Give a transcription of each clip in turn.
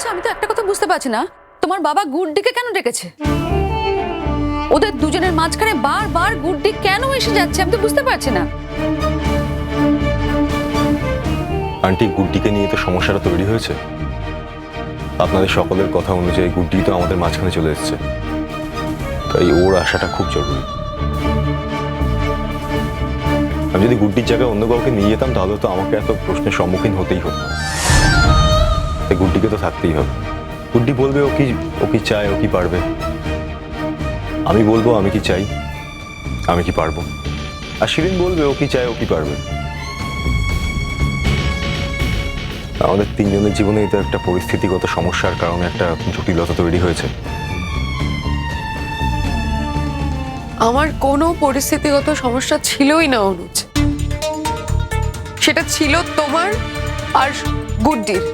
আচ্ছা আমি তো একটা কথা বুঝতে পারছি না, তোমার বাবা গুড্ডিকে কেন ডেকেছে? ওদের দুজনের মাঝখানে বারবার গুড্ডি কেন এসে যাচ্ছে আমি তো বুঝতে পারছি না। আন্টি, গুড্ডিকে নিয়ে তো সমস্যাটা তৈরি হয়েছে। আপনাদের সকলের কথা অনুযায়ী গুড্ডি তো আমাদের মাঝখানে চলে এসেছে, তাই ওর আসাটা খুব জরুরি। আমি যদি গুড্ডির জায়গায় অন্য কাউকে নিয়ে যেতাম তাহলে তো আমাকে এত প্রশ্নের সম্মুখীন হতেই হতো। তাই গুড্ডিকে তো থাকতেই হবে। গুড্ডি বলবে ও কি চায়, ও কি পারবে। আমি বলবো আমি কি চাই, আমি কি পারবো। আর শিরিন বলবে ও কি চায়, ও কি পারবে। আমাদের তিনজনের জীবনে এটা একটা পরিস্থিতিগত সমস্যার কারণে একটা জটিলতা তৈরি হয়েছে। আমার কোনো পরিস্থিতিগত সমস্যা ছিলই না অনুজ, সেটা ছিল তোমার আর গুড্ডির।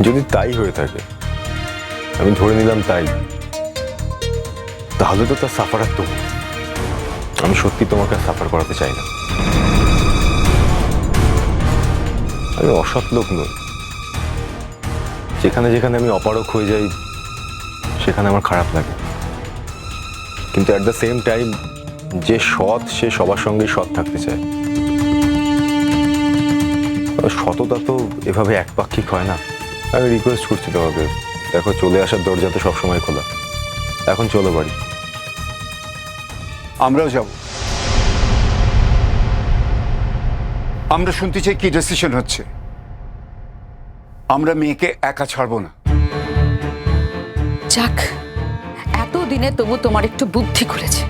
যদি তাই হয়ে থাকে, আমি ধরে নিলাম তাই, তাহলে তো তার সাফার তো আমি সত্যি তোমাকে সাফার করাতে চাই না। আমি অসৎ লোক নই। যেখানে যেখানে আমি অপারক হয়ে যাই সেখানে আমার খারাপ লাগে, কিন্তু অ্যাট দ্য সেম টাইম যে সৎ সে সবার সঙ্গেই সৎ থাকতে চায়। সততা তো এভাবে একপাক্ষিক হয় না। আমি রিকোয়েস্ট করছি তোমাকে, দেখো চলে আসার দরজা তো সবসময় খোলা। এখন চলো বাড়ি। আমরাও যাব। আমরা শুনতে চাই কি ডিসিশন হচ্ছে। আমরা মেয়েকে একা ছাড়বো না। যাক, এতদিনে তবু তোমার একটু বুদ্ধি খুলেছে।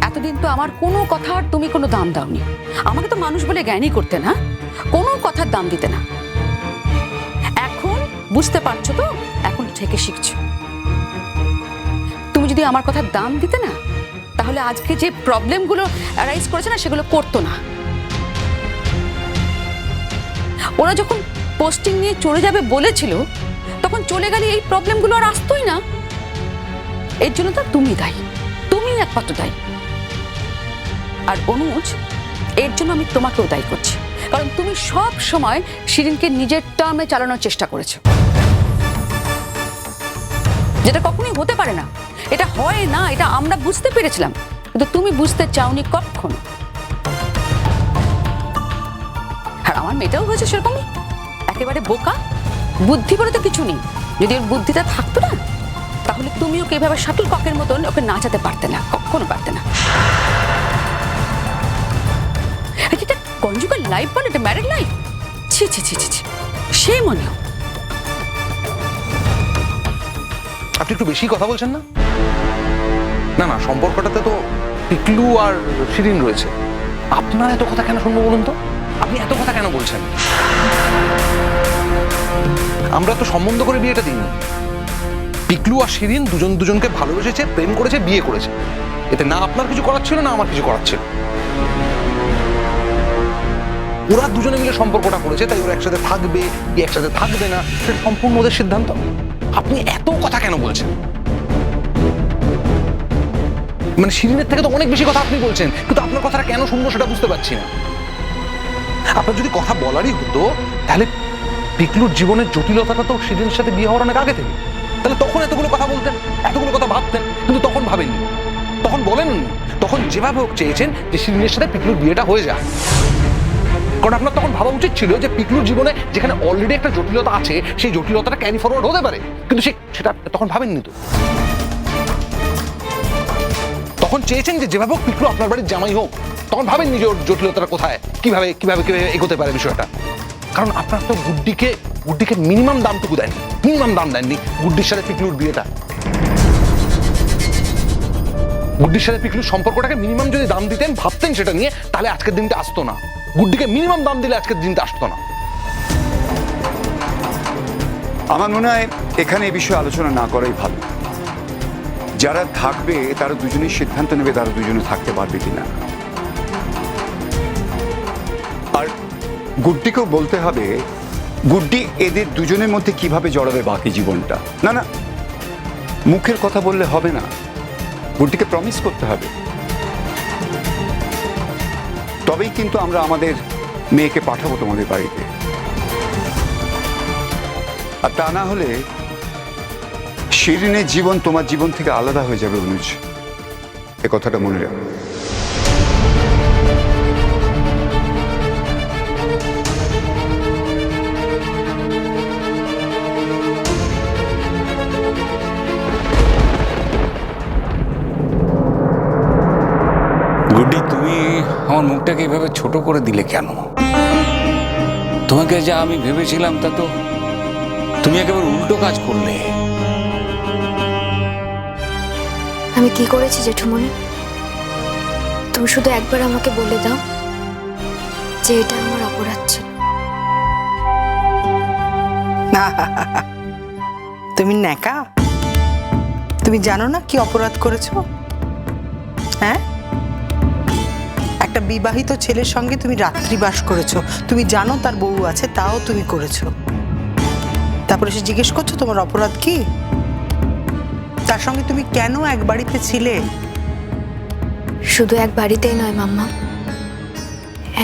এতদিন তো আমার কোনো কথার তুমি কোনো দাম দাওনি। আমাকে তো মানুষ বলে জ্ঞানই করতে না, কোনো কথার দাম দিতে না। এখন বুঝতে পারছো তো, এখন থেকে শিখছো। তুমি যদি আমার কথার দাম দিতে না, তাহলে আজকে যে প্রবলেমগুলো অ্যারাইজ করেছে না সেগুলো করতো না। ওরা যখন পোস্টিং নিয়ে চলে যাবে বলেছিল, তখন চলে গেলে এই প্রবলেমগুলো আর আসতোই না। এর জন্য তো তুমি দায়ী, তুমি একমাত্র দায়ী। আর অনুজ, এর জন্য আমি তোমাকেও দায়ী করছি, কারণ তুমি সব সময় শিরিনকে নিজের টার্মে চালানোর চেষ্টা করেছো, যেটা কখনোই হতে পারে না। এটা হয় না, এটা আমরা বুঝতে পেরেছিলাম, কিন্তু তুমি বুঝতে চাওনি কখনো। আর আমার মেয়েটাও হয়েছে সেরকমই, একেবারে বোকা। বুদ্ধি বলে তো কিছু নেই। যদি ওর বুদ্ধিটা থাকতো না, তাহলে তুমি ওকে এভাবে শাটল ককের মতন ওকে নাচাতে পারতে না, কখনো পারতে না। এটা কনজুগাল লাইফ বলে, এটা ম্যারিড লাইফ। ছি ছি ছি ছি ছি, সে মনে হয়। আপনি একটু বেশি কথা বলছেন না? না না, সম্পর্কটাতে তো টিকলু আর শিরিন রয়েছে। আপনার এত কথা কেন শুনবো বলুন তো? আপনি এত কথা কেন বলছেন? আমরা তো সম্বন্ধ করে বিয়েটা দিইনি। টিকলু আর শিরিন দুজন দুজনকে ভালোবেসেছে, প্রেম করেছে, বিয়ে করেছে। এতে না আপনার কিছু করার ছিল, না আমার কিছু করার ছিল। ওরা দুজনে মিলে সম্পর্কটা করেছে, তাই ওরা একসাথে থাকবে কি একসাথে থাকবে না সেটা সম্পূর্ণ ওদের সিদ্ধান্ত। আপনি এত কথা কেন বলছেন? মানে শিরিনের থেকে তো অনেক বেশি কথা আপনি বলছেন, কিন্তু আপনার কথাটা কেন শুনবো সেটা বুঝতে পারছি না। আপনার যদি কথা বলারই হতো, তাহলে পিকলুর জীবনের জটিলতাটা তো শিরিনের সাথে বিয়ে হওয়ার অনেক আগে থেকে। তাহলে তখন এতগুলো কথা বলতেন, এতগুলো কথা ভাবতেন, কিন্তু তখন ভাবেননি, তখন বলেননি। তখন যেভাবে হোক চেয়েছেন যে শিরিনের সাথে পিকলুর বিয়েটা হয়ে যায়। কারণ আপনার তখন ভাবা উচিত ছিল যে পিকলুর জীবনে যেখানে অলরেডি একটা জটিলতা আছে, সেই জটিলতাটা ক্যারি ফরওয়ার্ড হতে পারে, কিন্তু সেটা তখন ভাবেননি। তো তখন চেয়েছেন যে যেভাবে হোক পিকলু আপনার বাড়ির জামাই হোক। তখন ভাবেননি যে ওর জটিলতাটা কোথায়, কিভাবে কিভাবে কিভাবে এগোতে পারে বিষয়টা। কারণ আপনার তো গুড্ডিকে মিনিমাম দামটুকু দেননি, মিনিমাম দাম দেননি গুড্ডির সাথে পিকলুর বিয়েটা। গুড্ডির সাথে পিকলুর সম্পর্কটাকে মিনিমাম যদি দাম দিতেন, ভাবতেন সেটা নিয়ে, তাহলে আজকের দিনটা আসতো না। গুড্ডিকে মিনিমাম দাম দিলে আজকের দিনটা আসতো না। আমার মনে হয় এখানে এই বিষয়ে আলোচনা না করাই ভালো। যারা থাকবে তারা দুজনেই সিদ্ধান্ত নেবে তারা দুজনে থাকতে পারবে কিনা। আর গুড্ডিকেও বলতে হবে গুড্ডি এদের দুজনের মধ্যে কিভাবে জড়াবে বাকি জীবনটা। না না, মুখের কথা বললে হবে না, গুড্ডিকে প্রমিস করতে হবে। তবেই কিন্তু আমরা আমাদের মেয়েকে পাঠাবো তোমাদের বাড়িতে। আর তা না হলে শিরিনের জীবন তোমার জীবন থেকে আলাদা হয়ে যাবে অনুজ, এ কথাটা মনে রাখো। গুড্ডি, তুমি আমার মুখটাকে এভাবে ছোট করে দিলে কেন? তোমাকে যা আমি ভেবেছিলাম তা তো তুমি একেবারে উল্টো কাজ করলে। আমি কি করেছি জেঠুমনি? তুমি শুধু একবার আমাকে বলে দাও যে এটা আমার অপরাধ ছিল। তুমি ন্যাকা? তুমি জানো না কি অপরাধ করেছো? হ্যাঁ, একটা বিবাহিত ছেলের সঙ্গে তুমি রাত্রিবাস করেছো। তুমি জানো তার বউ আছে, তাও তুমি করেছো। তারপরে সে জিজ্ঞেস করছো তোমার অপরাধ কি? তার সঙ্গে তুমি কেন এক বাড়িতে ছিলে? শুধু এক বাড়িতেই নয় মাম্মা,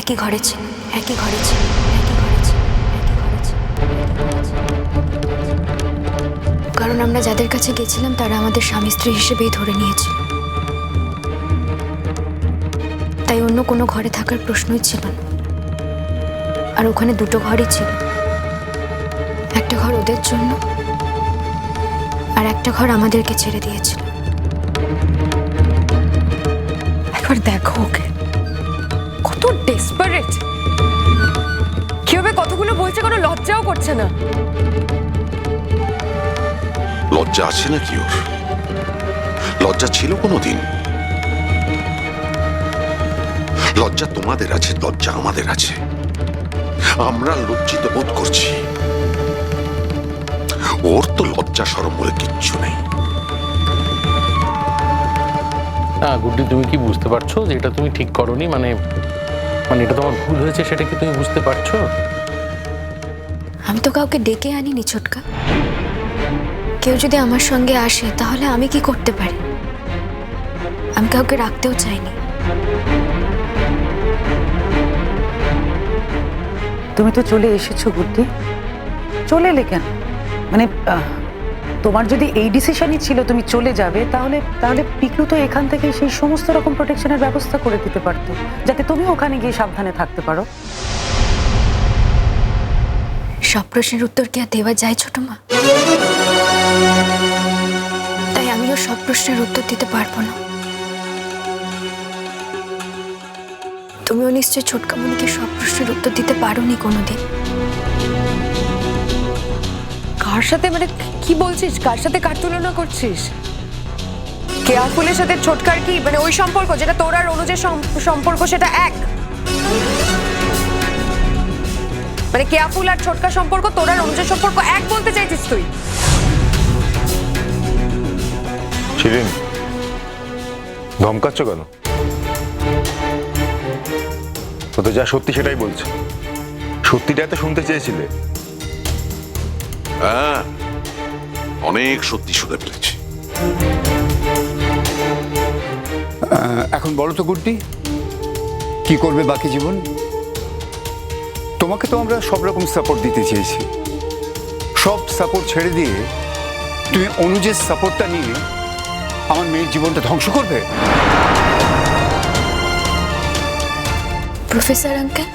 একই ঘরে ছিল, একই ঘরে ছিল, একই ঘরে ছিল, একই ঘরে ছিল, একই ঘরে ছিল। কারণ আমরা যাদের কাছে গেছিলাম তারা আমাদের স্বামী স্ত্রী হিসেবেই ধরে নিয়েছিল। তাই অন্য কোনো ঘরে থাকার প্রশ্নই ছিল না। আর ওখানে দুটো ঘরই ছিল, একটা ঘর ওদের জন্য আর একটা ঘর আমাদেরকে ছেড়ে দিয়েছিল। একবার দেখো ওকে, কত ডেসপারেট, কিভাবে কতগুলো বলছে, কোনো লজ্জাও করছে না। লজ্জা আছে নাকি ওর? লজ্জা ছিল কোনোদিন? লজ্জা তোমাদের আছে, লজ্জা আমাদের আছে। আমরা লজ্জিত বোধ করছি, ওর তো লজ্জা শরম বলে কিচ্ছু নেই। না গুড্ডি, তুমি কি বুঝতে পারছো যে এটা তুমি ঠিক করোনি? মানে এটা তোমার ভুল হয়েছে, সেটা কি তুমি বুঝতে পারছো? আমি তো কাউকে ডেকে আনিনি ছোটকা। কেউ যদি আমার সঙ্গে আসে তাহলে আমি কি করতে পারি? আমি কাউকে রাখতেও চাইনি। তুমি তো চলে এসেছো গুড্ডি, চলে এলে কেন? মানে তোমার যদি এই ডিসিশনই ছিল তুমি চলে যাবে, তাহলে পিকলু তো এখান থেকে সেই সমস্ত রকম প্রোটেকশনের ব্যবস্থা করে দিতে পারতো, যাতে তুমি ওখানে গিয়ে সাবধানে থাকতে পারো। সব প্রশ্নের উত্তর কি আর দেওয়া যায় ছোট মা? তাই আমিও সব প্রশ্নের উত্তর দিতে পারবো না। তুমিও নিশ্চয়ই ছোটকামনিকে সব প্রশ্নের উত্তর দিতে পারোনি কোনোদিন। কার সাথে, মানে কি বলছিস? কার সাথে কার তুলনা করছিস? কেয়া ফুলের সাথে ছোটকার কি মানে ওই সম্পর্ক যেটা তোর আর অনুজের সম্পর্ক সেটা এক? মানে কেয়া ফুল আর ছোটকার সম্পর্ক তোর আর অনুজের সম্পর্ক এক বলতে চাইছিস তুই? শিরিন, ধমকাচ্ছ কেন? ও তো যা সত্যি সেটাই বলছে। সত্যিটাই তো শুনতে চেয়েছিলে। হ্যাঁ, অনেক সত্যি শুনে ফেলেছি। এখন বলো তো গুড্ডি, কি করবে বাকি জীবন? তোমাকে তো আমরা সব রকম সাপোর্ট দিতে চেয়েছি। সব সাপোর্ট ছেড়ে দিয়ে তুমি অনুজের সাপোর্টটা নিয়ে আমার মেয়ের জীবনটা ধ্বংস করবে? প্রফেসর আঙ্কেল,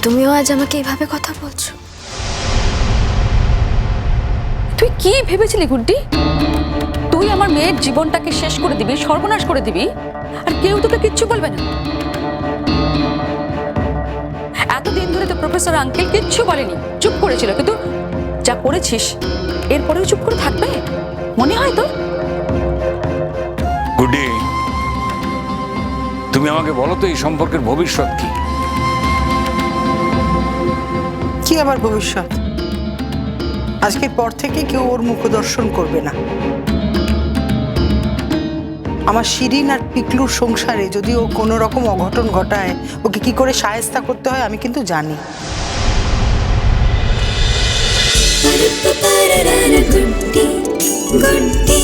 তুমিও আজ আমাকে এইভাবে কথা বলছো? তুই কি ভেবেছিলি গুড্ডি? তুই আমার মেয়ের জীবনটাকে শেষ করে দিবি, সর্বনাশ করে দিবি, আর কেউ তোকে কিচ্ছু বলবে না? এতদিন ধরে তো প্রফেসর আঙ্কেল কিচ্ছু বলেনি, চুপ করেছিল, কিন্তু যা করেছিস এরপরেও চুপ করে থাকবে মনে হয় তো? গুড্ডি, তুমি আমাকে বলো তো এই সম্পর্কের ভবিষ্যৎ কি? কি আবার ভবিষ্যৎ? আজকের পর থেকে কেউ ওর মুখ দর্শন করবে না। আমার শিরিন আর পিকলুর সংসারে যদি ও কোনো রকম অঘটন ঘটায়, ওকে কি করে শায়েস্তা করতে হয় আমি কিন্তু জানি। গুড্ডি গুড্ডি